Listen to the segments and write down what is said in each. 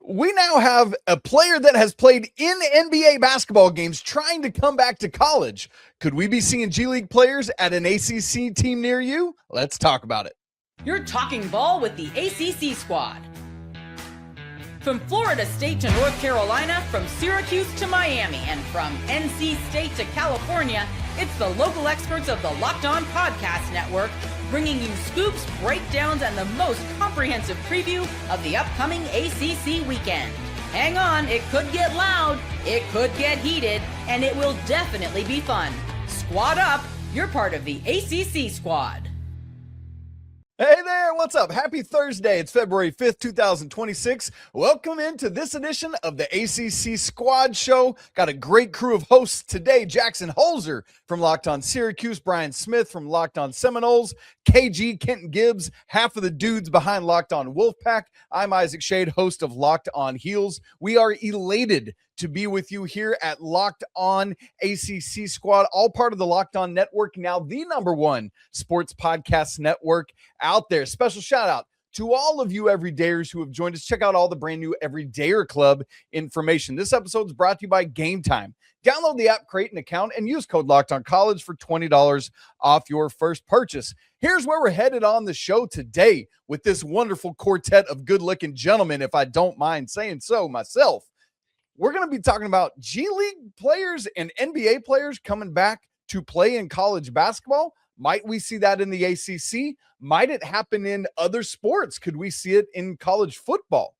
We now have a player that has played in NBA basketball games trying to come back to college. Could we be seeing G League players at an ACC team near you? Let's talk about it. You're talking ball with the ACC Squad. From Florida State to North Carolina, from Syracuse to Miami, and from NC State to California, it's the local experts of the Locked On Podcast Network bringing you scoops, breakdowns, and the most comprehensive preview of the upcoming ACC weekend. Hang on, it could get loud, it could get heated, and it will definitely be fun. Squad up, you're part of the ACC Squad. Hey there, what's up? Happy Thursday. It's February 5th, 2026. Welcome into this edition of the ACC Squad Show. Got a great crew of hosts today. Jackson Holzer from Locked On Syracuse, Brian Smith from Locked On Seminoles, KG Kenton Gibbs, half of the dudes behind Locked On Wolfpack. I'm Isaac Shade, host of Locked On Heels. We are elated to be with you here at Locked On ACC Squad, all part of the Locked On Network, now the #1 sports podcast network out there. Special shout out to all of you everydayers who have joined us. Check out all the brand new Everydayer Club information. This episode is brought to you by Game Time. Download the app, create an account, and use code LOCKEDONCollege for $20 off your first purchase. Here's where we're headed on the show today with this wonderful quartet of good-looking gentlemen, if I don't mind saying so myself. We're going to be talking about G League players and NBA players coming back to play in college basketball. Might we see that in the ACC? Might it happen in other sports? Could we see it in college football?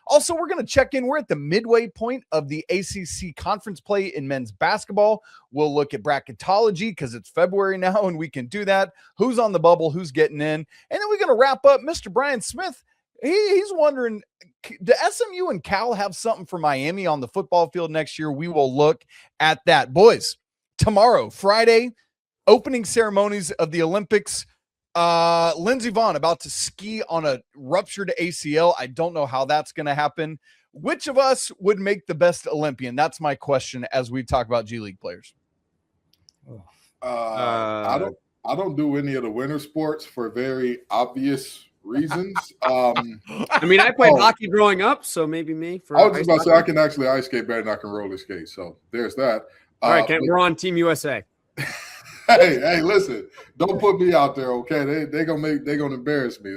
Also, we're going to check in. We're at the midway point of the ACC conference play in men's basketball. We'll look at bracketology because it's February now and we can do that. Who's on the bubble? Who's getting in? And then we're going to wrap up. Mr. Brian Smith, he's wondering, do SMU and Cal have something for Miami on the football field next year? We will look at that. Boys, tomorrow, Friday, opening ceremonies of the Olympics. Lindsey Vonn about to ski on a ruptured ACL. I don't know how that's going to happen. Which of us would make the best Olympian? That's my question as we talk about G League players. I don't do any of the winter sports for very obvious reasons. I mean, I played hockey growing up, so maybe me. I was just about to say I can actually ice skate better than I can roller skate. So there's that. All right, Kent, we're on Team USA. Hey, listen, don't put me out there, okay? They're gonna embarrass me.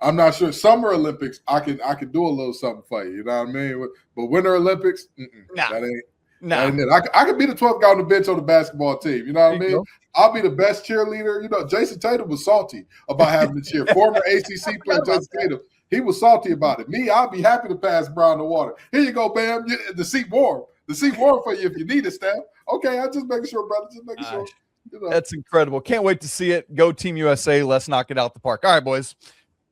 I'm not sure. Summer Olympics, I can do a little something for you. You know what I mean? But Winter Olympics, that ain't it. I could be the 12th guy on the bench on the basketball team. You know what I mean? I'll be the best cheerleader. You know, Jason Tatum was salty about having to cheer. Former ACC player Jason Tatum, he was salty about it. Me, I'll be happy to pass Brown the water. Here you go, Bam. The seat warm. The seat warm for you if you need it, Steph. Okay, I'm just making sure, brother. Just making sure. You know. That's incredible. Can't wait to see it. Go Team USA. Let's knock it out the park. All right, boys.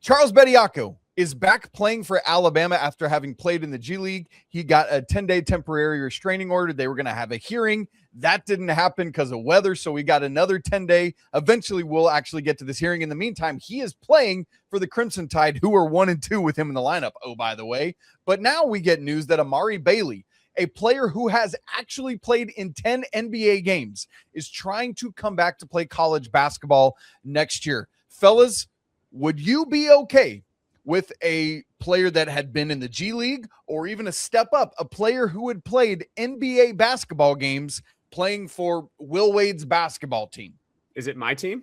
Charles Bediako is back playing for Alabama after having played in the G League. He got a 10-day temporary restraining order. They were going to have a hearing. That didn't happen because of weather, so we got another 10-day. Eventually, we'll actually get to this hearing. In the meantime, he is playing for the Crimson Tide, who are 1-2 with him in the lineup, oh, by the way. But now we get news that Amari Bailey, a player who has actually played in 10 NBA games, is trying to come back to play college basketball next year. Fellas, would you be okay with a player that had been in the G League or even a step up, a player who had played NBA basketball games playing for Will Wade's basketball team? Is it my team?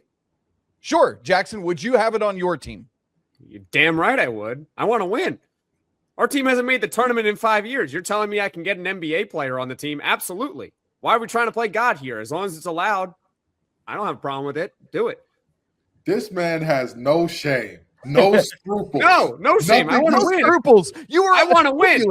Sure. Jackson, would you have it on your team? You're damn right I would. I want to win. Our team hasn't made the tournament in 5 years. You're telling me I can get an NBA player on the team? Absolutely. Why are we trying to play God here? As long as it's allowed, I don't have a problem with it. Do it. This man has no shame, no scruples. No shame. I want to win. Scruples. I want to win.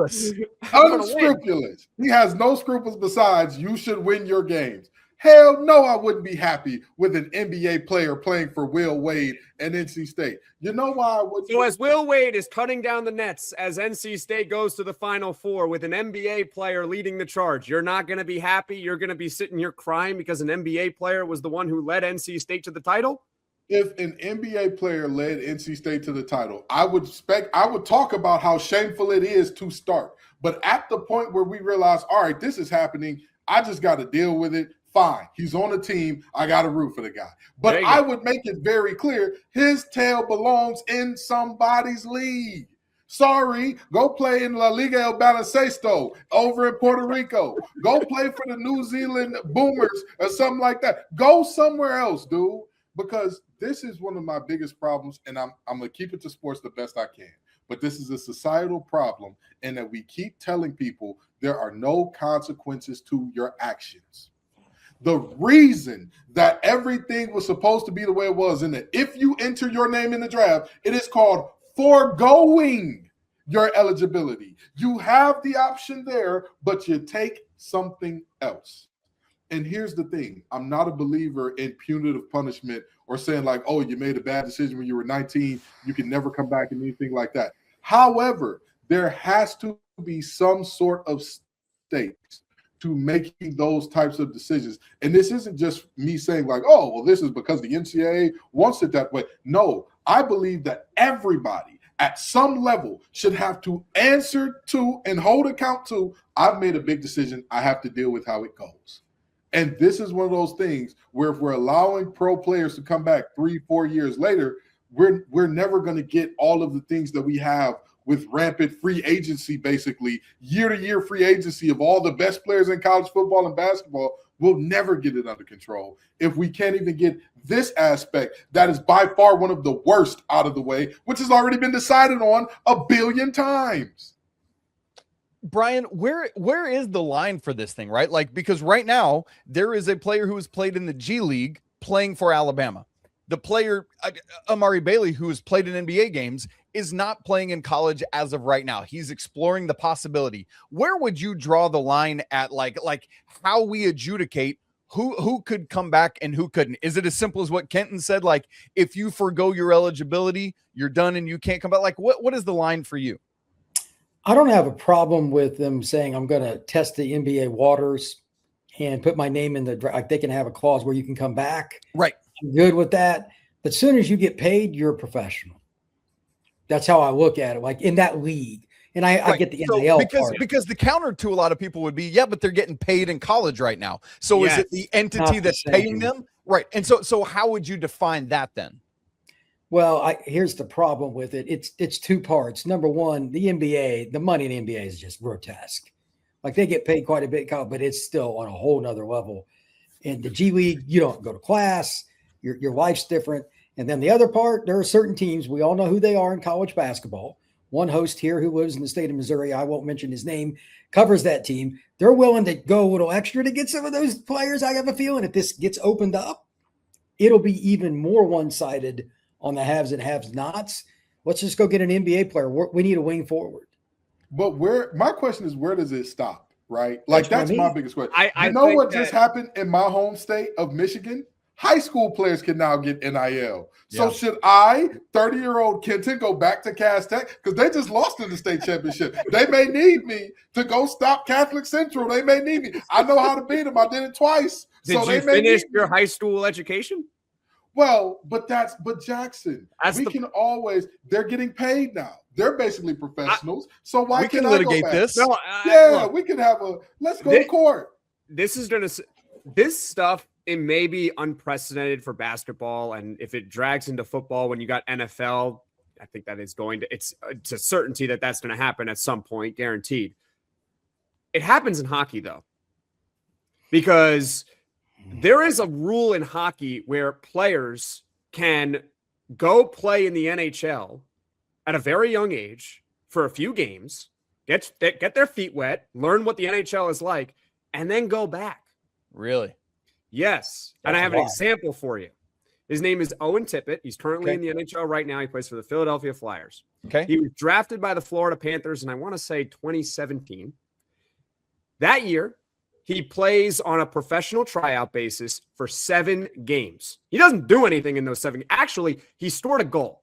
Unscrupulous. He has no scruples besides you should win your games. Hell no, I wouldn't be happy with an NBA player playing for Will Wade and NC State. You know why I wouldn't? So as Will Wade is cutting down the nets as NC State goes to the Final Four with an NBA player leading the charge, you're not going to be happy? You're going to be sitting here crying because an NBA player was the one who led NC State to the title? If an NBA player led NC State to the title, I would talk about how shameful it is to start. But at the point where we realize, all right, this is happening, I just got to deal with it. Fine. He's on the team. I got to root for the guy. But I would make it very clear his tail belongs in somebody's league. Sorry, go play in La Liga El Baloncesto over in Puerto Rico. Go play for the New Zealand Boomers or something like that. Go somewhere else, dude, because this is one of my biggest problems, and I'm going to keep it to sports the best I can. But this is a societal problem, and that we keep telling people there are no consequences to your actions. The reason that everything was supposed to be the way it was, and that if you enter your name in the draft, it is called foregoing your eligibility. You have the option there, but you take something else. And here's the thing. I'm not a believer in punitive punishment or saying like, oh, you made a bad decision when you were 19. You can never come back and anything like that. However, there has to be some sort of stakes to making those types of decisions. And this isn't just me saying like, oh, well, this is because the NCAA wants it that way. No, I believe that everybody at some level should have to answer to and hold account to, I've made a big decision. I have to deal with how it goes. And this is one of those things where if we're allowing pro players to come back 3-4 years later, we're never going to get all of the things that we have with rampant free agency, basically year-to-year free agency of all the best players in college football and basketball. We'll never get it under control if we can't even get this aspect that is by far one of the worst out of the way, which has already been decided on 1 billion times. Brian, where is the line for this thing, right? Like, because right now there is a player who has played in the G League playing for Alabama. The player, Amari Bailey, who has played in NBA games, is not playing in college as of right now. He's exploring the possibility. Where would you draw the line at, like how we adjudicate who could come back and who couldn't? Is it as simple as what Kenton said? Like, if you forgo your eligibility, you're done and you can't come back. Like, what is the line for you? I don't have a problem with them saying I'm going to test the NBA waters and put my name in the draft. Like, they can have a clause where you can come back. Right. I'm good with that. But as soon as you get paid, you're a professional. That's how I look at it. Like in that league. And I get the NIL part. Because the counter to a lot of people would be, yeah, but they're getting paid in college right now. So yes. Is it the entity that's paying them? Right. And so how would you define that then? Well, here's the problem with it. It's two parts. Number one, the NBA, the money in the NBA is just grotesque. Like they get paid quite a bit, but it's still on a whole nother level. In the G League, you don't go to class. Your life's different. And then the other part, there are certain teams, we all know who they are in college basketball. One host here who lives in the state of Missouri, I won't mention his name, covers that team. They're willing to go a little extra to get some of those players. I have a feeling if this gets opened up, it'll be even more one-sided on the haves and have-nots. Let's just go get an NBA player. We need a wing forward. But my question is, where does it stop, right? Like, that's my biggest question. I know what just happened in my home state of Michigan? High school players can now get NIL. So should I, 30-year-old Kenton, go back to Cass Tech? Because they just lost in the state championship. They may need me to go stop Catholic Central. They may need me. I know how to beat them. I did it twice. Did you finish your high school education? Well, but Jackson, they're getting paid now. They're basically professionals. So why can't I litigate this? No, look, we can have let's go to court. This stuff, it may be unprecedented for basketball. And if it drags into football, when you got NFL, I think that it's a certainty that that's going to happen at some point, guaranteed. It happens in hockey though, because there is a rule in hockey where players can go play in the NHL at a very young age for a few games, get their feet wet, learn what the NHL is like, and then go back. Really? Yes. And I have an example for you. His name is Owen Tippett. He's currently in the NHL right now. He plays for the Philadelphia Flyers. Okay. He was drafted by the Florida Panthers in, I want to say, 2017. That year, he plays on a professional tryout basis for 7 games. He doesn't do anything in those 7. Actually, he scored a goal.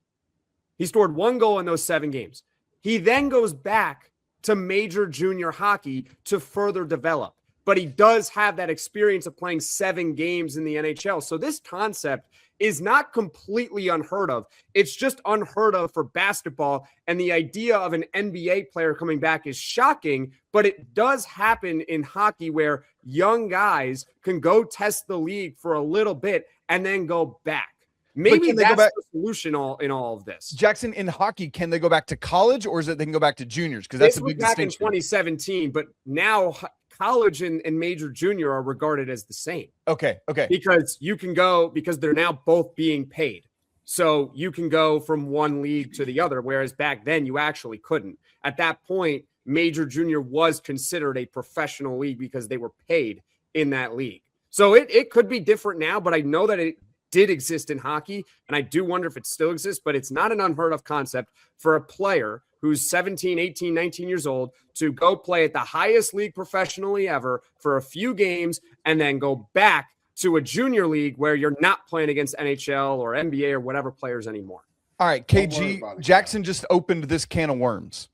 He scored 1 goal in those 7 games. He then goes back to major junior hockey to further develop. But he does have that experience of playing 7 games in the NHL. So this concept is not completely unheard of. It's just unheard of for basketball. And the idea of an NBA player coming back is shocking, but it does happen in hockey where young guys can go test the league for a little bit and then go back. Maybe can they go that's back- the solution in all of this. Jackson, in hockey, can they go back to college, or is it they can go back to juniors? Because that's This a was big back in distinction. 2017, but now college and major junior are regarded as the same. Okay. Because you can go, because they're now both being paid. So you can go from one league to the other, whereas back then you actually couldn't. At that point, major junior was considered a professional league because they were paid in that league. So it could be different now, but I know that it did exist in hockey, and I do wonder if it still exists, but it's not an unheard of concept for a player who's 17, 18, 19 years old to go play at the highest league professionally ever for a few games and then go back to a junior league where you're not playing against NHL or NBA or whatever players anymore. All right, Don't worry KG, about it, Jackson just opened this can of worms.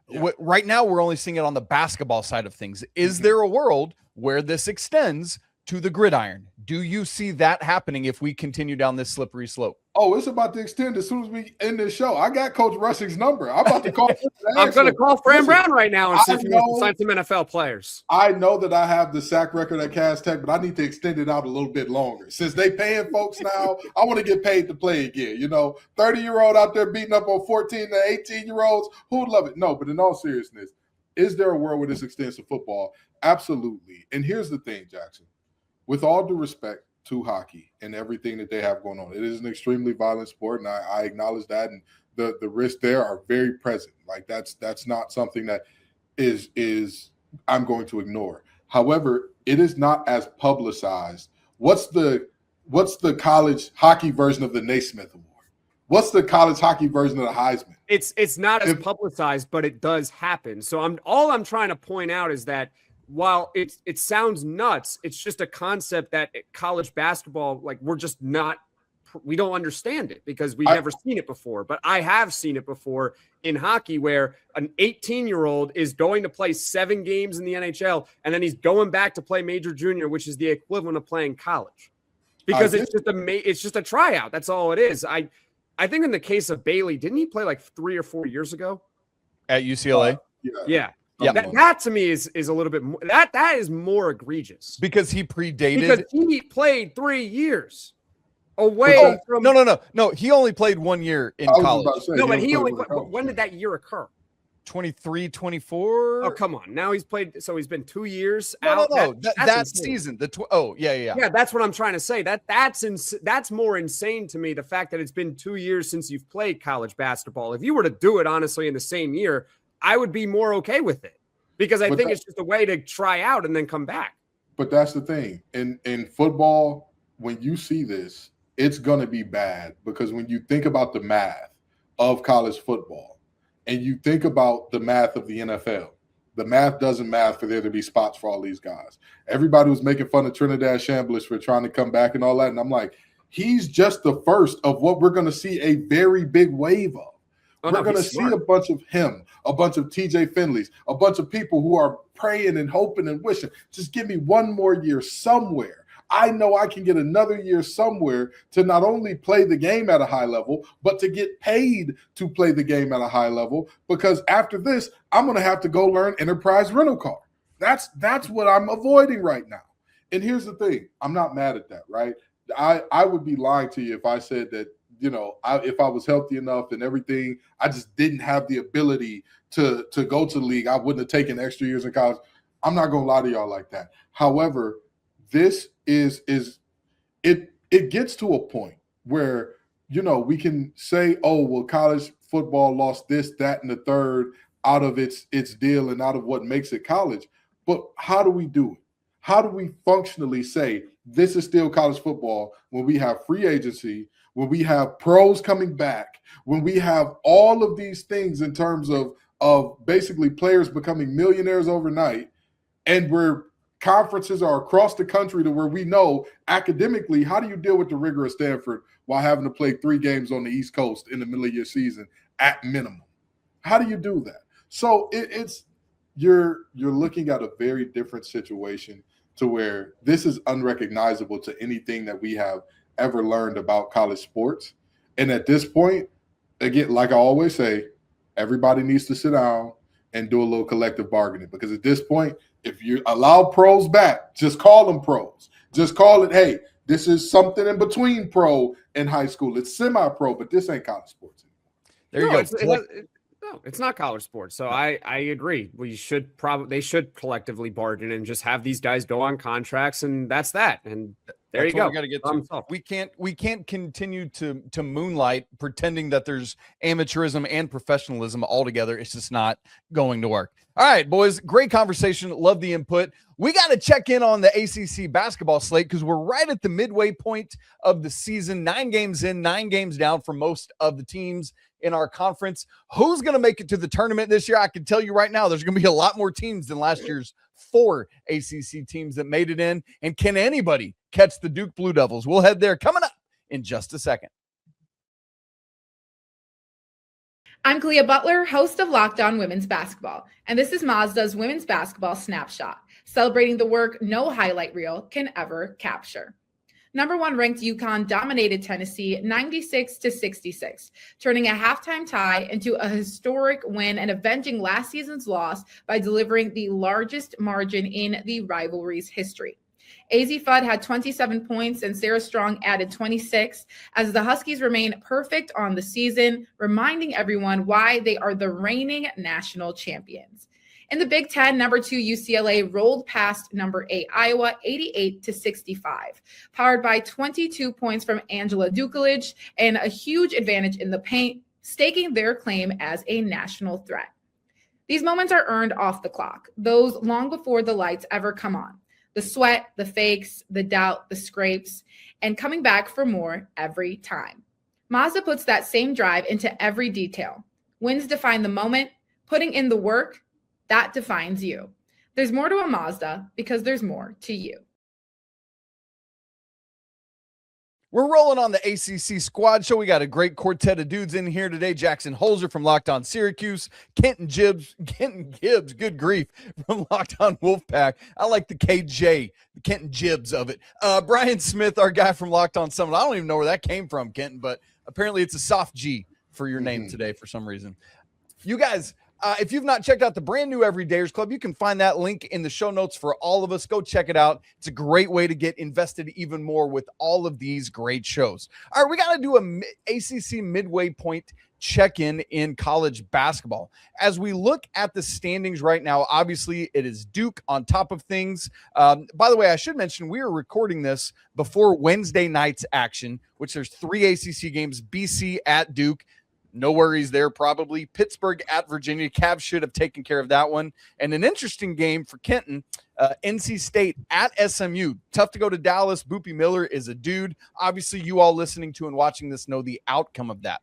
Yeah. Right now, we're only seeing it on the basketball side of things. Is there a world where this extends to the gridiron? Do you see that happening if we continue down this slippery slope? Oh, it's about to extend as soon as we end this show. I got Coach Rushing's number. I'm about to call him and I'm ask going to him. call Fran Listen, Brown right now and see I if he wants to know- sign some NFL players. I know that I have the sack record at Cass Tech, but I need to extend it out a little bit longer. Since they paying folks now, I want to get paid to play again. 30-year-old out there beating up on 14 to 18-year-olds, who would love it? No, but in all seriousness, is there a world where this extends to football? Absolutely. And here's the thing, Jackson. With all due respect to hockey and everything that they have going on, it is an extremely violent sport, and I acknowledge that, and the risks there are very present. Like that's not something that is I'm going to ignore. However, it is not as publicized. What's the college hockey version of the Naismith Award? What's the college hockey version of the Heisman? It's not as publicized, but it does happen. So I'm trying to point out is that while it sounds nuts, it's just a concept that college basketball, like we don't understand it because we've never seen it before. But I have seen it before in hockey where an 18-year-old is going to play 7 games in the NHL, and then he's going back to play major junior, which is the equivalent of playing college, because it's just a tryout. That's all it is. I think in the case of Bailey, didn't he play like 3 or 4 years ago At UCLA? Yeah. Yeah. That to me is a little bit more, that is more egregious Because he predated. because he played 3 years away from. No. He only played 1 year in I was college. about to say, No, but he he only. played with But when did that year occur? 23, 24. Oh, come on! Now he's played. So he's been 2 years No, out. no. That's That insane. season. Yeah. Yeah, that's what I'm trying to say. That's more insane to me. The fact that it's been 2 years since you've played college basketball. If you were to do it honestly in the same year, I would be more okay with it because I think it's just a way to try out and then come back. But that's the thing. In football, when you see this, it's going to be bad because when you think about the math of college football and you think about the math of the NFL, the math doesn't math for there to be spots for all these guys. Everybody was making fun of Trinidad Chambliss for trying to come back and all that. And I'm like, he's just the first of what we're going to see a very big wave of. We're going to see a bunch of him, a bunch of TJ Finleys, a bunch of people who are praying and hoping and wishing, just give me one more year somewhere. I know I can get another year somewhere to not only play the game at a high level, but to get paid to play the game at a high level, because after this, I'm going to have to go learn enterprise rental car. That's what I'm avoiding right now. And here's the thing. I'm not mad at that, right? I would be lying to you if I said that, if I was healthy enough and everything, I just didn't have the ability to go to the league. I wouldn't have taken extra years in college. I'm not going to lie to y'all like that. However, this it gets to a point where, we can say, oh, well, college football lost this, that, and the third out of its deal and out of what makes it college. But how do we do it? How do we functionally say this is still college football when we have free agency, when we have pros coming back, when we have all of these things in terms of basically players becoming millionaires overnight, and where conferences are across the country to where we know academically, how do you deal with the rigor of Stanford while having to play 3 games on the East Coast in the middle of your season at minimum? How do you do that? So you're looking at a very different situation to where this is unrecognizable to anything that we have ever learned about college sports. And at this point, again, like I always say, everybody needs to sit down and do a little collective bargaining, because at this point, if you allow pros back, just call them pros. Just call it, hey, This is something in between pro and high school. It's semi-pro, but this ain't college sports anymore. There you go. No, it's not college sports. So I agree. They should collectively bargain and just have these guys go on contracts, and that's that. And there you go. We got to get to. We can't continue to moonlight pretending that there's amateurism and professionalism all together. It's just not going to work. All right, boys, great conversation. Love the input. We got to check in on the ACC basketball slate because we're right at the midway point of the season. 9 games in, 9 games down for most of the teams in our conference. Who's going to make it to the tournament this year? I can tell you right now, there's going to be a lot more teams than last year's 4 ACC teams that made it in. And can anybody catch the Duke Blue Devils? We'll head there coming up in just a second. I'm Clea Butler, host of Locked On Women's Basketball, and this is Mazda's Women's Basketball Snapshot, celebrating the work no highlight reel can ever capture. Number 1 ranked UConn dominated Tennessee 96-66, turning a halftime tie into a historic win and avenging last season's loss by delivering the largest margin in the rivalry's history. AZ Fudd had 27 points and Sarah Strong added 26 as the Huskies remain perfect on the season, reminding everyone why they are the reigning national champions. In the Big Ten, number 2 UCLA rolled past number 8 Iowa 88-65, powered by 22 points from Angela Dukeledge and a huge advantage in the paint, staking their claim as a national threat. These moments are earned off the clock, those long before the lights ever come on. The sweat, the fakes, the doubt, the scrapes, and coming back for more every time. Mazda puts that same drive into every detail. Wins define the moment, putting in the work, that defines you. There's more to a Mazda because there's more to you. We're rolling on the ACC Squad show. We got a great quartet of dudes in here today. Jackson Holzer from Locked On Syracuse, Kenton Gibbs, good grief, from Locked On Wolfpack. I like the KJ, the Kenton Gibbs of it. Brian Smith, our guy from Locked On Summit. I don't even know where that came from, Kenton, but apparently it's a soft G for your name today for some reason. You guys, if you've not checked out the brand new Everydayers Club, you can find that link in the show notes for all of us. Go check it out. It's a great way to get invested even more with all of these great shows. All right, we got to do a ACC midway point check-in in college basketball. As we look at the standings right now, obviously it is Duke on top of things. By the way, I should mention we are recording this before Wednesday night's action, which there's 3 ACC games, BC at Duke. No worries there, probably. Pittsburgh at Virginia. Cavs should have taken care of that one. And an interesting game for Kenton, NC State at SMU. Tough to go to Dallas. Boopy Miller is a dude. Obviously, you all listening to and watching this know the outcome of that.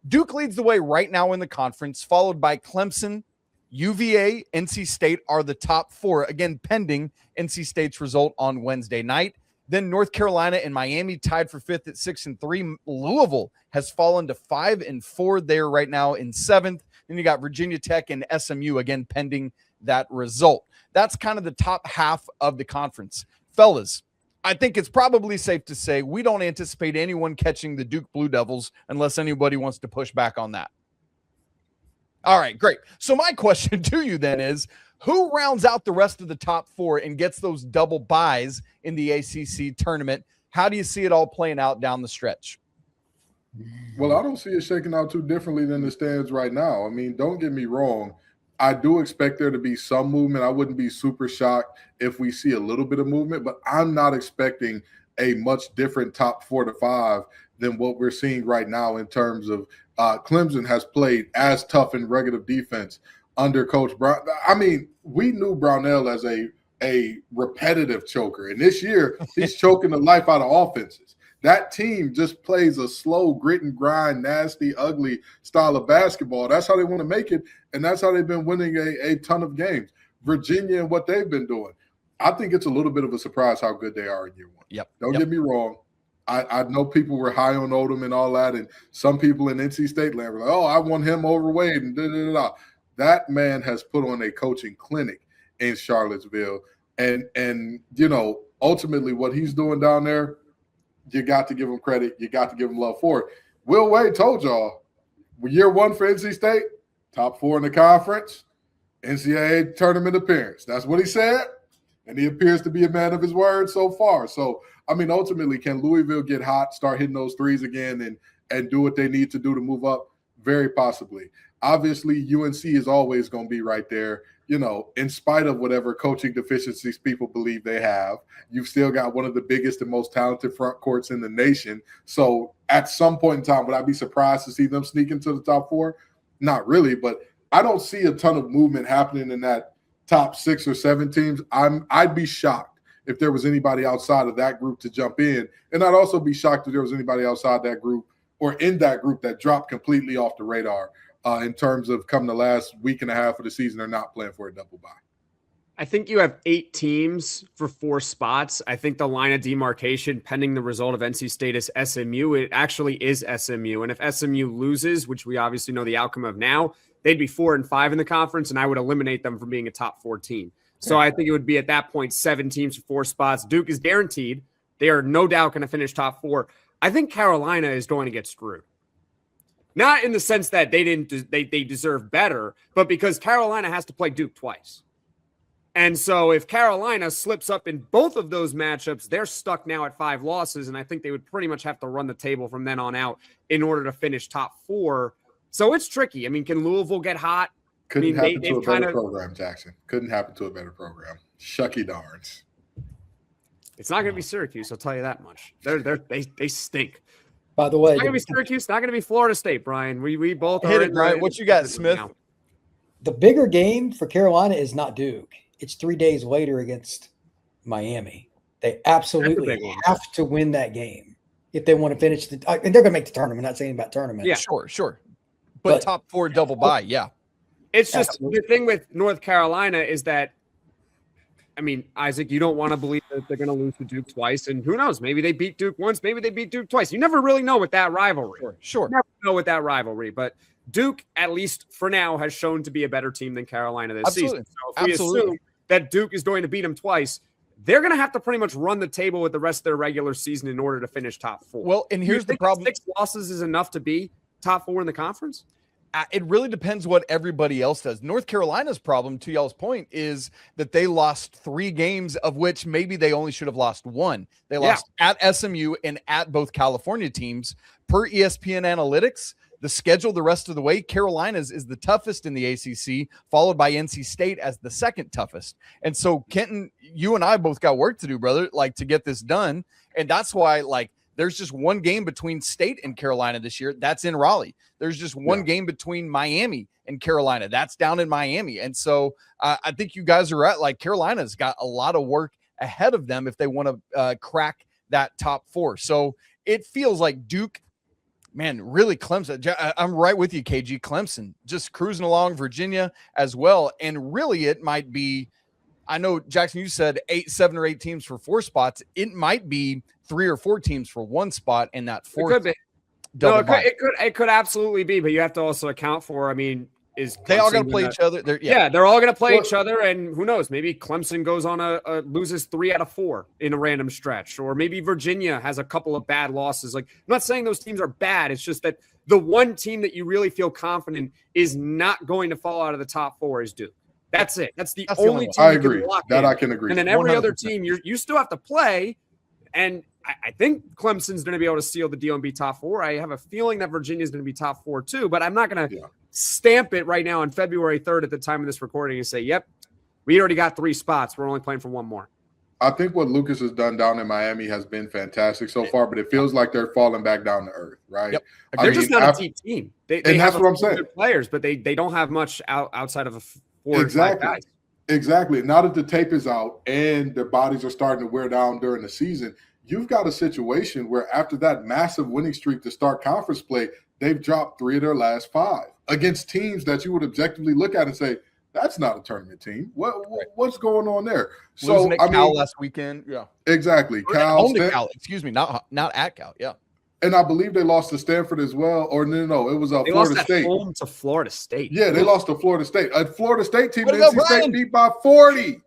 Duke leads the way right now in the conference, followed by Clemson, UVA, NC State are the top 4. Again, pending NC State's result on Wednesday night. Then North Carolina and Miami tied for 5th at 6-3. Louisville has fallen to 5-4 there right now in 7th. Then you got Virginia Tech and SMU again pending that result. That's kind of the top half of the conference. Fellas, I think it's probably safe to say we don't anticipate anyone catching the Duke Blue Devils unless anybody wants to push back on that. All right, great. So my question to you then is, who rounds out the rest of the top 4 and gets those double buys in the ACC tournament? How do you see it all playing out down the stretch? Well, I don't see it shaking out too differently than it stands right now. I mean, don't get me wrong. I do expect there to be some movement. I wouldn't be super shocked if we see a little bit of movement, but I'm not expecting a much different top 4 to 5 than what we're seeing right now in terms of Clemson has played as tough in regular defense under Coach Brown. I mean, we knew Brownell as a repetitive choker, and this year he's choking the life out of offenses. That team just plays a slow, grit and grind, nasty, ugly style of basketball. That's how they want to make it, and that's how they've been winning a ton of games. Virginia and what they've been doing. I think it's a little bit of a surprise how good they are in year 1. Don't get me wrong. I know people were high on Odom and all that, and some people in NC State land were like, oh, I want him over Wade and da-da-da-da. That man has put on a coaching clinic in Charlottesville. And you know, ultimately what he's doing down there, you got to give him credit. You got to give him love for it. Will Wade told y'all, year 1 for NC State, top 4 in the conference, NCAA tournament appearance. That's what he said. and he appears to be a man of his word so far. So, I mean, ultimately, can Louisville get hot, start hitting those threes again, and do what they need to do to move up? Very possibly. Obviously, UNC is always going to be right there. You know, in spite of whatever coaching deficiencies people believe they have, you've still got one of the biggest and most talented front courts in the nation. So at some point in time, would I be surprised to see them sneak into the top 4? Not really, but I don't see a ton of movement happening in that top 6 or 7 teams. I'd be shocked if there was anybody outside of that group to jump in. And I'd also be shocked if there was anybody outside that group or in that group that dropped completely off the radar in terms of come the last week and a half of the season, they're not playing for a double bye. I think you have 8 teams for 4 spots. I think the line of demarcation, pending the result of NC State, is SMU. It actually is SMU. And if SMU loses, which we obviously know the outcome of now, they'd be 4 and 5 in the conference, and I would eliminate them from being a top 4 team. So I think it would be at that point 7 teams for 4 spots. Duke is guaranteed. They are no doubt going to finish top 4. I think Carolina is going to get screwed. Not in the sense that they deserve better, but because Carolina has to play Duke twice. And so if Carolina slips up in both of those matchups, they're stuck now at 5 losses, and I think they would pretty much have to run the table from then on out in order to finish top 4. So it's tricky. I mean, can Louisville get hot? Couldn't happen to a better program, Jackson. Couldn't happen to a better program. Shucky darns. It's not going to be Syracuse, I'll tell you that much. They stink. By the way, it's not going to be Syracuse, not going to be Florida State, Brian. We both hit it, Brian. What you got, Smith? Now. The bigger game for Carolina is not Duke. It's 3 days later against Miami. They absolutely have to win that game if they want to finish and they're going to make the tournament. I'm not saying about tournament. Yeah, sure. But top 4 double bye, yeah. It's just the thing with North Carolina is that, I mean, Isaac, you don't want to believe that they're going to lose to Duke twice. And who knows? Maybe they beat Duke once. Maybe they beat Duke twice. You never really know with that rivalry. Sure. You never know with that rivalry. But Duke, at least for now, has shown to be a better team than Carolina this season. So if we assume that Duke is going to beat them twice, they're going to have to pretty much run the table with the rest of their regular season in order to finish top 4. Well, and here's the problem. 6 losses is enough to be top 4 in the conference? It really depends what everybody else does. North Carolina's problem, to y'all's point, is that they lost 3 games, of which maybe they only should have lost 1. They lost at SMU and at both California teams. Per ESPN Analytics, the schedule the rest of the way, Carolina's is the toughest in the ACC, followed by NC State as the second toughest. And so, Kenton, you and I both got work to do, brother, to get this done. And that's why, there's just 1 game between State and Carolina this year. That's in Raleigh. There's just 1 game between Miami and Carolina. That's down in Miami. And so I think you guys are right. Carolina's got a lot of work ahead of them if they want to crack that top 4. So it feels like Duke, man, really Clemson. I'm right with you, KG. Clemson just cruising along, Virginia as well. And really it might be, I know, Jackson, you said 7 or 8 teams for 4 spots. It might be 3 or 4 teams for 1 spot in that 4th. It could be. No, it could absolutely be, but you have to also account for, is Clemson they all going to play each other? They're all going to play each other, and who knows? Maybe Clemson goes on loses 3 out of 4 in a random stretch, or maybe Virginia has a couple of bad losses. I'm not saying those teams are bad. It's just that the one team that you really feel confident is not going to fall out of the top 4 is Duke. That's it. That's the only team. I agree. I can agree. And then every 100%. Other team, you still have to play, and I think Clemson's going to be able to seal the deal and be top 4. I have a feeling that Virginia's going to be top 4 too, but I'm not going to stamp it right now on February 3rd at the time of this recording and say, yep, we already got 3 spots. We're only playing for 1 more. I think what Lucas has done down in Miami has been fantastic so far, but it feels like they're falling back down to earth, right? Yep. They're just not a deep team. They that's what I'm saying. Players, but they don't have much outside of a 4 exactly. 5 guys. Exactly. Now that the tape is out and their bodies are starting to wear down during the season, you've got a situation where after that massive winning streak to start conference play, they've dropped 3 of their last 5 against teams that you would objectively look at and say, that's not a tournament team. What's going on there? So Cal last weekend. Yeah, exactly. Cal, excuse me, not at Cal. Yeah. And I believe they lost to Stanford as well. Or no, it was Florida Florida State. Home to Florida State. Yeah, they lost to Florida State. A Florida State team that NC State beat by 40.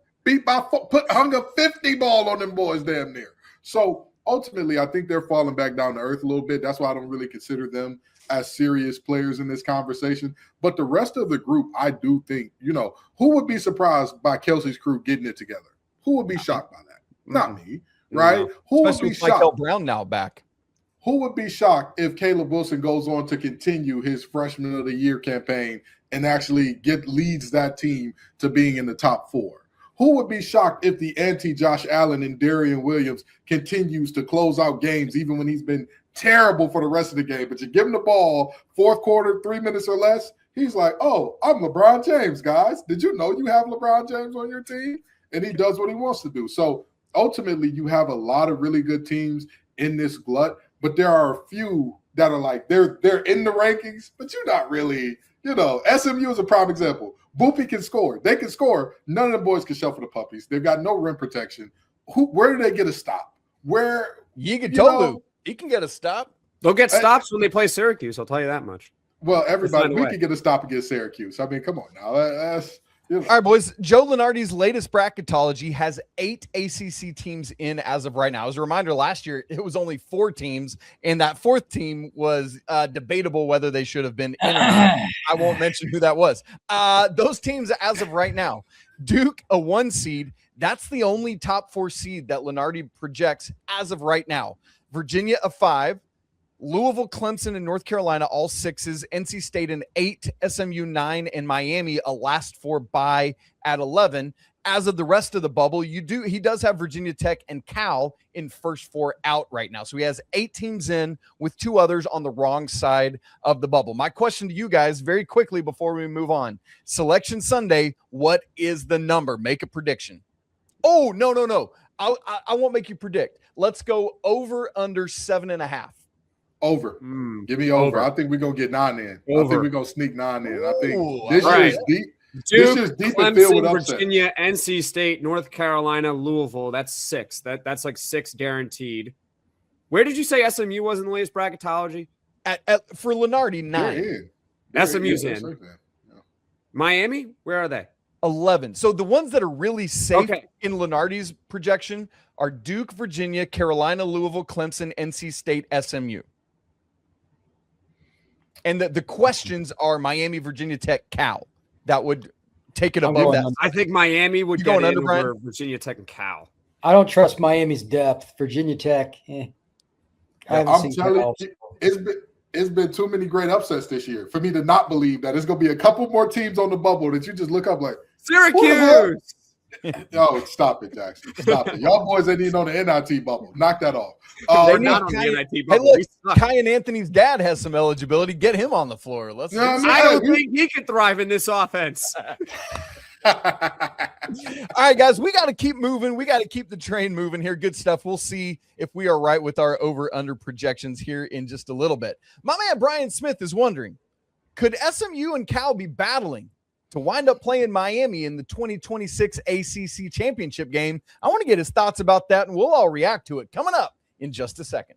Hung a 50 ball on them boys damn near. So ultimately, I think they're falling back down to earth a little bit. That's why I don't really consider them as serious players in this conversation. But the rest of the group, I do think, who would be surprised by Kelsey's crew getting it together? Who would be shocked by that? Not me, right? No. Who Especially would be with Michael shocked? Brown now back. Who would be shocked if Caleb Wilson goes on to continue his freshman of the year campaign and actually leads that team to being in the top 4? Who would be shocked if the anti-Josh Allen and Darian Williams continues to close out games even when he's been terrible for the rest of the game? But you give him the ball, fourth quarter, 3 minutes or less, he's like, oh, I'm LeBron James, guys. Did you know you have LeBron James on your team? And he does what he wants to do. So ultimately, you have a lot of really good teams in this glut, but there are a few that are like, they're in the rankings, but you're not really, SMU is a prime example. Boopy can score. They can score. None of the boys can shuffle the puppies. They've got no rim protection. Where do they get a stop? Yigitolu, he can get a stop. They'll get stops when they play Syracuse. I'll tell you that much. Well, we can get a stop against Syracuse. I mean, come on now. All right, boys. Joe Lunardi's latest bracketology has 8 ACC teams in as of right now. As a reminder, last year it was only 4 teams, and that 4th team was debatable whether they should have been in or not. I won't mention who that was. Those teams as of right now, Duke, a 1 seed. That's the only top 4 seed that Lunardi projects as of right now. Virginia, a 5. Louisville, Clemson, and North Carolina, all 6s. NC State, an 8. SMU, 9. And Miami, a last 4 bye at 11. As of the rest of the bubble, he does have Virginia Tech and Cal in first 4 out right now. So he has 8 teams in with 2 others on the wrong side of the bubble. My question to you guys very quickly before we move on. Selection Sunday, what is the number? Make a prediction. Oh, no. I won't make you predict. Let's go over under 7.5. Over. Give me over. I think we're going to get 9 in. I think we're going to sneak 9 in. I think this year is deep. Duke, this year's deep Clemson, and filled with upset. Virginia, NC State, North Carolina, Louisville. That's 6. That's like 6 guaranteed. Where did you say SMU was in the latest bracketology? For Lunardi, 9. SMU's in. Yeah. Miami, where are they? 11. So the ones that are really safe in Lunardi's projection are Duke, Virginia, Carolina, Louisville, Clemson, NC State, SMU. And the questions are Miami, Virginia Tech, Cal. That would take it above that. I think Miami would get in over Virginia Tech and Cal. I don't trust Miami's depth. Virginia Tech, I'm telling you, it's been too many great upsets this year for me to not believe that there's going to be a couple more teams on the bubble that you just look up like, Syracuse. No, stop it, Jackson. Stop it. Y'all boys ain't even on the NIT bubble. Knock that off. They're not on the NIT bubble. Hey, look, Kai and Anthony's dad has some eligibility. Get him on the floor. I don't think he could thrive in this offense. All right, guys, we got to keep moving. We got to keep the train moving here. Good stuff. We'll see if we are right with our over-under projections here in just a little bit. My man Brian Smith is wondering, could SMU and Cal be battling to wind up playing Miami in the 2026 ACC championship game? I want to get his thoughts about that, and we'll all react to it coming up in just a second.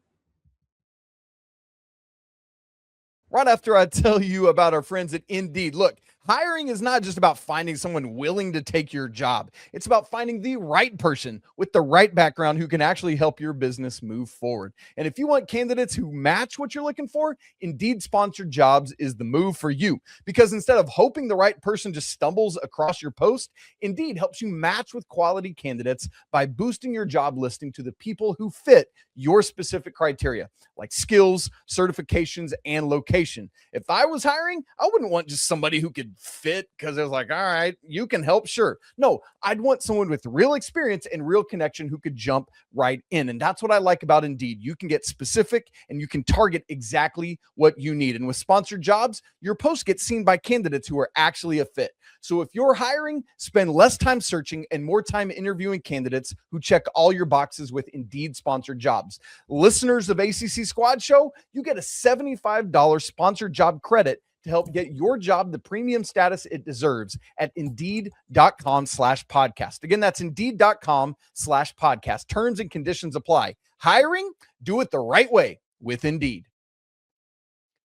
Right after I tell you about our friends at Indeed. Look, hiring is not just about finding someone willing to take your job. It's about finding the right person with the right background who can actually help your business move forward. And if you want candidates who match what you're looking for, Indeed Sponsored Jobs is the move for you. Because instead of hoping the right person just stumbles across your post, Indeed helps you match with quality candidates by boosting your job listing to the people who fit your specific criteria, like skills, certifications, and location. If I was hiring, I wouldn't want just somebody who could fit because it was like, all right, you can help. Sure. No, I'd want someone with real experience and real connection who could jump right in. And that's what I like about Indeed. You can get specific and you can target exactly what you need. And with sponsored jobs, your post gets seen by candidates who are actually a fit. So if you're hiring, spend less time searching and more time interviewing candidates who check all your boxes with Indeed Sponsored Jobs. Listeners of ACC Squad Show, you get a $75 sponsored job credit to help get your job the premium status it deserves at Indeed.com/podcast. Again, that's Indeed.com/podcast. Terms and conditions apply. Hiring? Do it the right way with Indeed.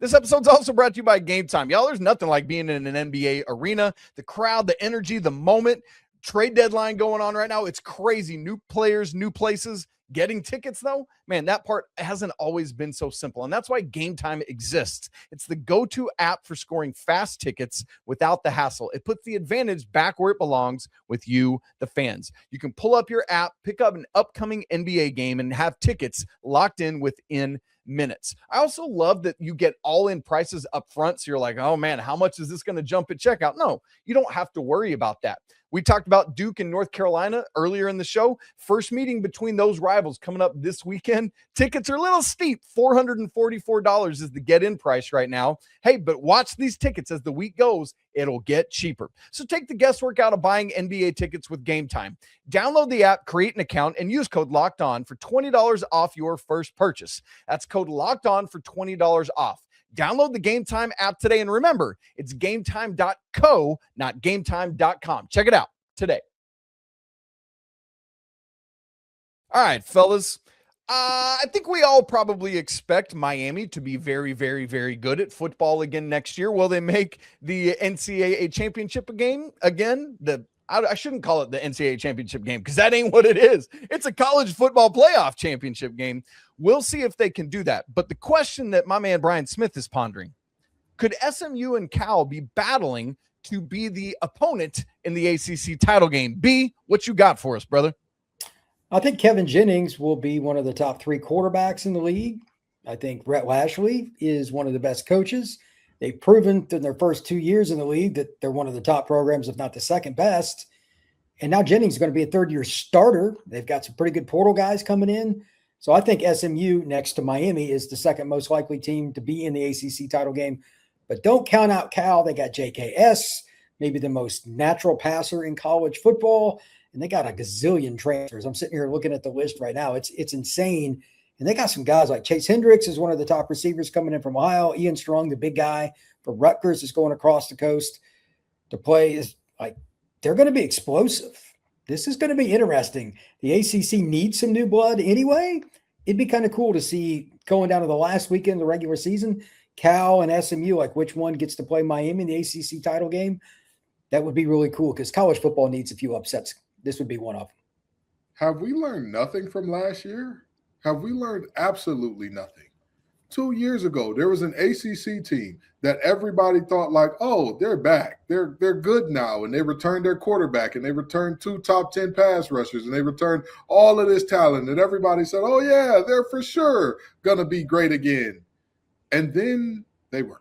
This episode's also brought to you by Game Time. Y'all, there's nothing like being in an NBA arena. The crowd, the energy, the moment. Trade deadline going on right now. It's crazy. New players, new places. Getting tickets, though, man, that part hasn't always been so simple. And that's why Game Time exists. It's the go-to app for scoring fast tickets without the hassle. It puts the advantage back where it belongs with you, the fans. You can pull up your app, pick up an upcoming NBA game, and have tickets locked in within minutes. I also love that you get all-in prices up front. So you're like, oh man, how much is this going to jump at checkout? No, you don't have to worry about that. We talked about Duke and North Carolina earlier in the show. First meeting between those rivals coming up this weekend. Tickets are a little steep. $444 is the get-in price right now. Hey, but watch these tickets as the week goes. It'll get cheaper. So take the guesswork out of buying NBA tickets with Game Time. Download the app, create an account, and use code LOCKEDON for $20 off your first purchase. That's code LOCKEDON for $20 off. Download the Game Time app today, and remember, it's gametime.co, not gametime.com. Check it out today. All right, fellas. I think we all probably expect Miami to be very, very, very good at football again next year. Will they make the NCAA championship game again? I shouldn't call it the NCAA championship game because that ain't what it is. It's a college football playoff championship game. We'll see if they can do that. But the question that my man Brian Smith is pondering, could SMU and Cal be battling to be the opponent in the ACC title game? B, what you got for us, brother? I think Kevin Jennings will be one of the top 3 quarterbacks in the league. I think Rhett Lashley is one of the best coaches. They've proven in their first 2 years in the league that they're one of the top programs, if not the second best. And now Jennings is going to be a third-year starter. They've got some pretty good portal guys coming in. So I think SMU next to Miami is the second most likely team to be in the ACC title game. But don't count out Cal. They got JKS, maybe the most natural passer in college football. And they got a gazillion transfers. I'm sitting here looking at the list right now. It's insane. And they got some guys like Chase Hendricks is one of the top receivers coming in from Ohio. Ian Strong, the big guy for Rutgers, is going across the coast to play. Is like they're going to be explosive. This is going to be interesting. The ACC needs some new blood anyway. It'd be kind of cool to see going down to the last weekend of the regular season, Cal and SMU, like which one gets to play Miami in the ACC title game. That would be really cool because college football needs a few upsets. This would be one of them. Have we learned nothing from last year? Have we learned absolutely nothing? 2 years ago, there was an ACC team that everybody thought like, oh, they're back. They're good now. And they returned their quarterback and they returned 2 top 10 pass rushers and they returned all of this talent. And everybody said, oh, yeah, they're for sure going to be great again. And then they weren't.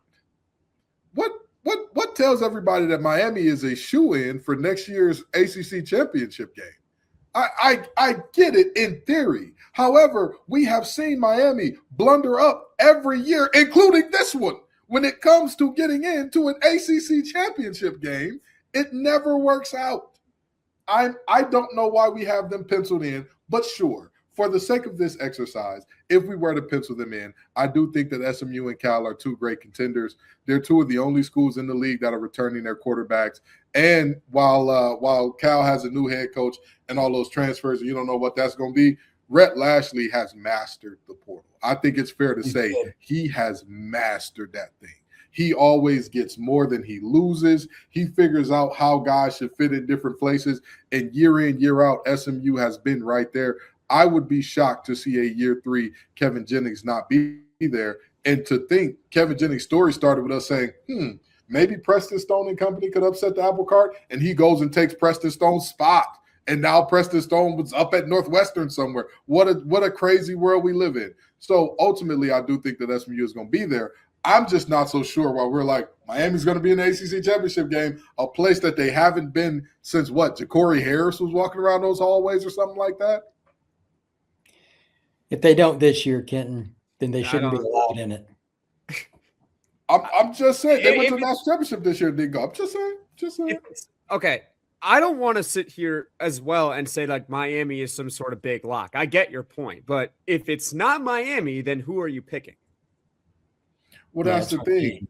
What tells everybody that Miami is a shoo-in for next year's ACC championship game? I get it in theory. However, we have seen Miami blunder up every year, including this one. When it comes to getting into an ACC championship game, it never works out. I don't know why we have them penciled in, but sure, for the sake of this exercise, if we were to pencil them in, I do think that SMU and Cal are 2 great contenders. They're 2 of the only schools in the league that are returning their quarterbacks. And while Cal has a new head coach and all those transfers, and you don't know what that's going to be, Rhett Lashley has mastered the portal. I think it's fair to say he has mastered that thing. He always gets more than he loses. He figures out how guys should fit in different places. And year in, year out, SMU has been right there. I would be shocked to see a year 3 Kevin Jennings not be there. And to think Kevin Jennings' story started with us saying, maybe Preston Stone and company could upset the apple cart. And he goes and takes Preston Stone's spot. And now Preston Stone was up at Northwestern somewhere. What a crazy world we live in. So ultimately, I do think that SMU is going to be there. I'm just not so sure why we're like, Miami's going to be in the ACC championship game, a place that they haven't been since what? Ja'Cory Harris was walking around those hallways or something like that? If they don't this year, Kenton, then they shouldn't be allowed in it. I'm just saying. They went to the national championship this year and didn't go. I'm just saying. Okay. I don't want to sit here as well and say like Miami is some sort of big lock. I get your point. But if it's not Miami, then who are you picking? Well, that's the thing.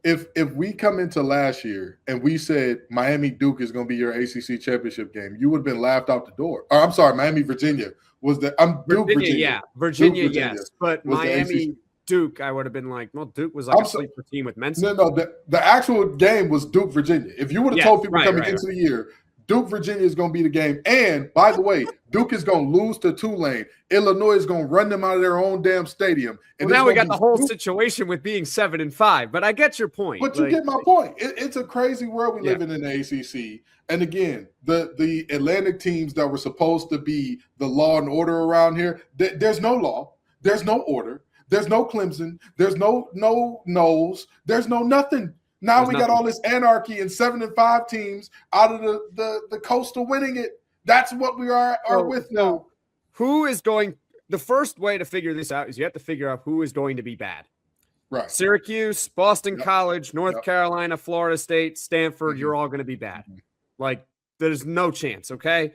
If we come into last year and we said Miami Duke is going to be your ACC championship game, you would have been laughed out the door. Or I'm sorry, Miami Virginia was the Virginia, yeah, Virginia, yes, but Miami Duke, I would have been like, well, Duke was like a sleeper team with Mensa. No, the actual game was Duke Virginia. If you would have told people coming into the year Duke, Virginia is going to be the game. And by the way, Duke is going to lose to Tulane. Illinois is going to run them out of their own damn stadium. And now we got the whole situation with being 7-5, but I get your point. But you get my point. It's a crazy world we live in the ACC. And again, the Atlantic teams that were supposed to be the law and order around here, there's no law. There's no order. There's no Clemson. There's no Knowles. There's no nothing. Now we got all this anarchy and 7-5 teams out of the coastal winning it. That's what we are with now. Who is going? The first way to figure this out is you have to figure out who is going to be bad. Right. Syracuse, Boston College, North Carolina, Florida State, Stanford. You're all going to be bad. Like there's no chance. Okay.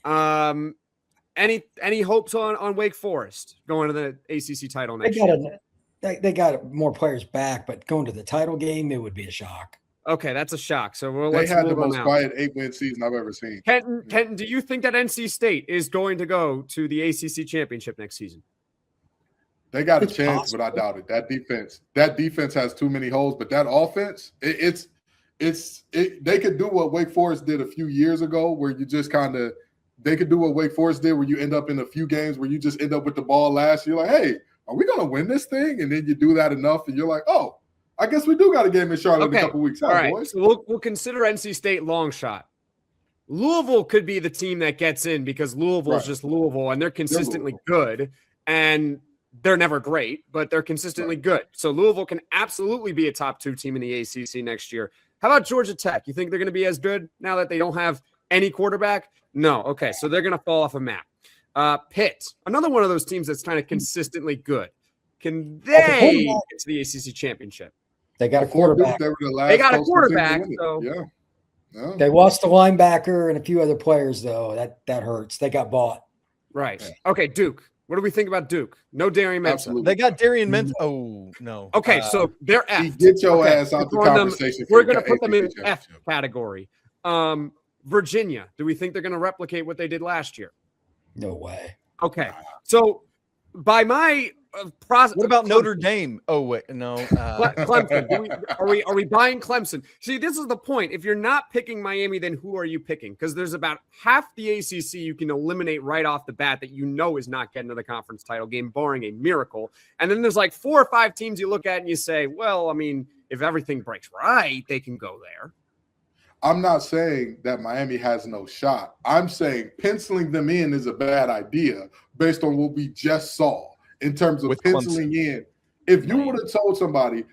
Any hopes on Wake Forest going to the ACC title next year? They got more players back, but going to the title game, it would be a shock. Okay, that's a shock. So they had the most quiet 8-win season I've ever seen. Kenton, do you think that NC State is going to go to the ACC championship next season? They got a chance, but I doubt it. That defense has too many holes. But that offense, they could do what Wake Forest did a few years ago, where you just they could do what Wake Forest did, where you end up in a few games where you just end up with the ball last. You're like, hey, are we going to win this thing? And then you do that enough, and you're like, oh, I guess we do got a game in Charlotte in a couple weeks. All right, boys. So we'll consider NC State long shot. Louisville could be the team that gets in because Louisville is just Louisville, and they're consistently good, and they're never great, but they're consistently good. So Louisville can absolutely be a top 2 team in the ACC next year. How about Georgia Tech? You think they're going to be as good now that they don't have any quarterback? No. Okay, so they're going to fall off a map. Pitt, another one of those teams that's kind of consistently good. Can they get to the ACC championship? They got a quarterback. They got a quarterback. So. Yeah. They lost the linebacker and a few other players, though. That hurts. They got bought. Right. Yeah. Okay, Duke. What do we think about Duke? No Darian Mensah. Absolutely. They got Darian Mensah. Oh, no. Okay, so they're F. Get your ass out the conversation. We're going to put them in F category. Virginia, do we think they're going to replicate what they did last year? No way. Okay, so by my process, what about Notre Dame? Oh wait, no. Clemson. Are we buying Clemson? See, this is the point. If you're not picking Miami, then who are you picking? Because there's about half the ACC you can eliminate right off the bat that you know is not getting to the conference title game, barring a miracle. And then there's like 4 or 5 teams you look at and you say, well, I mean, if everything breaks right, they can go there. I'm not saying that Miami has no shot. I'm saying penciling them in is a bad idea based on what we just saw in terms of penciling in. If you would have told somebody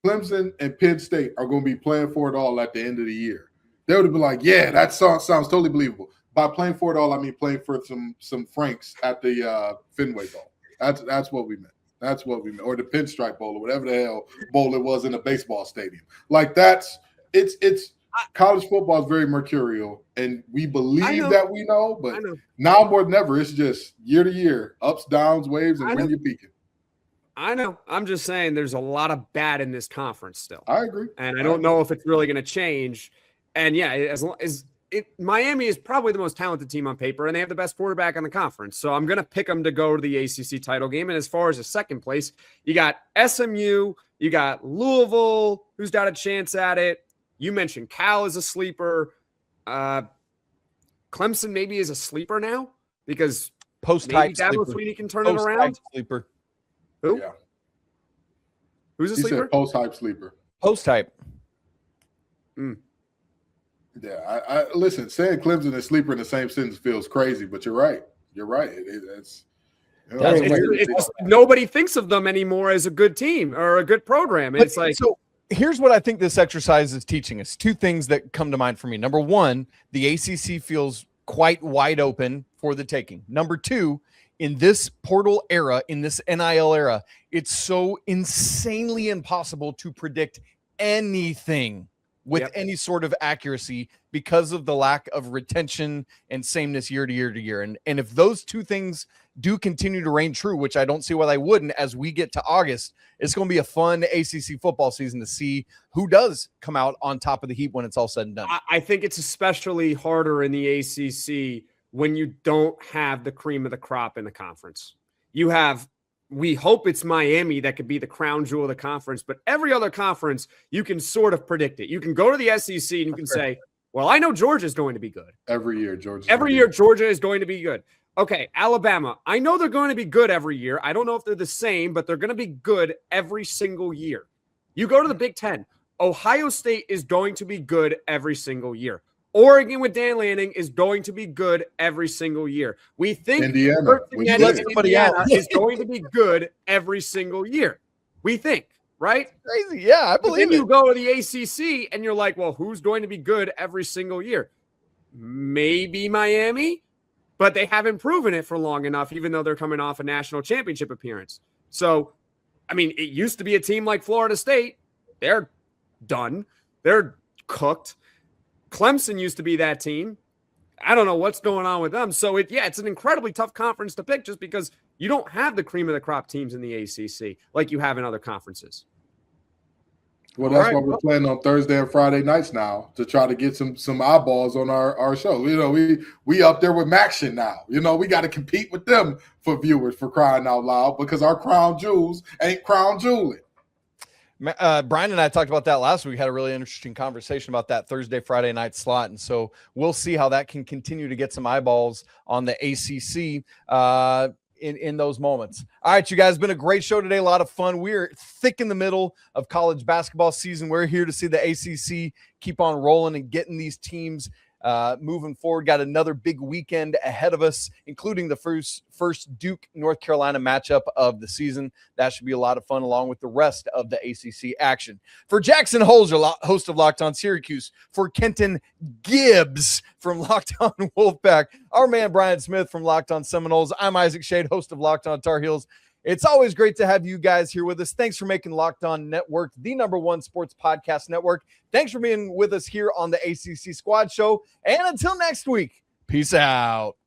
Clemson and Penn State are going to be playing for it all at the end of the year, they would have been like, yeah, that sounds totally believable. By playing for it all, I mean playing for some Franks at the Fenway Bowl. That's what we meant. That's what we meant. Or the Pinstripe Bowl or whatever the hell bowl it was in a baseball stadium. Like it's college football is very mercurial, and we believe that we know, but now more than ever, it's just year to year, ups, downs, waves, and when you're peaking. I know. I'm just saying there's a lot of bad in this conference still. I agree. And I don't know if it's really going to change. And yeah, as long as Miami is probably the most talented team on paper, and they have the best quarterback in the conference. So I'm going to pick them to go to the ACC title game. And as far as the second place, you got SMU, you got Louisville, who's got a chance at it. You mentioned Cal is a sleeper. Clemson maybe is a sleeper now because post-hype Dabo Swinney can turn it around. Sleeper. Who? Yeah. Who's a sleeper? Said post-hype sleeper. Post-hype. Yeah, I listen. Saying Clemson is sleeper in the same sentence feels crazy, but you're right. You're right. Nobody thinks of them anymore as a good team or a good program. It's like so. Here's what I think this exercise is teaching us. 2 things that come to mind for me. Number 1, the ACC feels quite wide open for the taking. Number 2, in this portal era, in this NIL era, it's so insanely impossible to predict anything with any sort of accuracy because of the lack of retention and sameness year to year to year. And if those 2 things do continue to reign true, which I don't see why they wouldn't, as we get to August, it's going to be a fun ACC football season to see who does come out on top of the heap when it's all said and done. I think it's especially harder in the ACC when you don't have the cream of the crop in the conference. You have, we hope it's Miami that could be the crown jewel of the conference, but every other conference, you can sort of predict it. You can go to the SEC and you can say, Well, I know Georgia is going to be good. Every year, Georgia. Every year, Georgia is going to be good. Okay, Alabama. I know they're going to be good every year. I don't know if they're the same, but they're going to be good every single year. You go to the Big Ten. Ohio State is going to be good every single year. Oregon with Dan Lanning is going to be good every single year. We think Indiana is going to be good every single year. We think, right? Crazy. Yeah, I believe then you go to the ACC and you're like, well, who's going to be good every single year? Maybe Miami, but they haven't proven it for long enough, even though they're coming off a national championship appearance. So, I mean, it used to be a team like Florida State. They're done. They're cooked. Clemson used to be that team. I don't know what's going on with them. So, it's an incredibly tough conference to pick just because you don't have the cream of the crop teams in the ACC like you have in other conferences. Well, that's what we're playing on Thursday and Friday nights now to try to get some eyeballs on our show. You know, we up there with Maction now. You know, we got to compete with them for viewers, for crying out loud, because our crown jewels ain't crown jewelry. Brian and I talked about that last week. We had a really interesting conversation about that Thursday, Friday night slot. And so we'll see how that can continue to get some eyeballs on the ACC in those moments. All right, you guys, been a great show today. A lot of fun. We're thick in the middle of college basketball season. We're here to see the ACC keep on rolling and getting these teams moving forward. Got another big weekend ahead of us, including the first Duke North Carolina matchup of the season. That should be a lot of fun, along with the rest of the ACC action. For Jackson Holzer, host of Locked On Syracuse, for Kenton Gibbs from Locked On Wolfpack, our man Brian Smith from Locked On Seminoles, I'm Isaac Shade, host of Locked On Tar Heels. It's always great to have you guys here with us. Thanks for making Locked On Network the #1 sports podcast network. Thanks for being with us here on the ACC Squad Show. And until next week, peace out.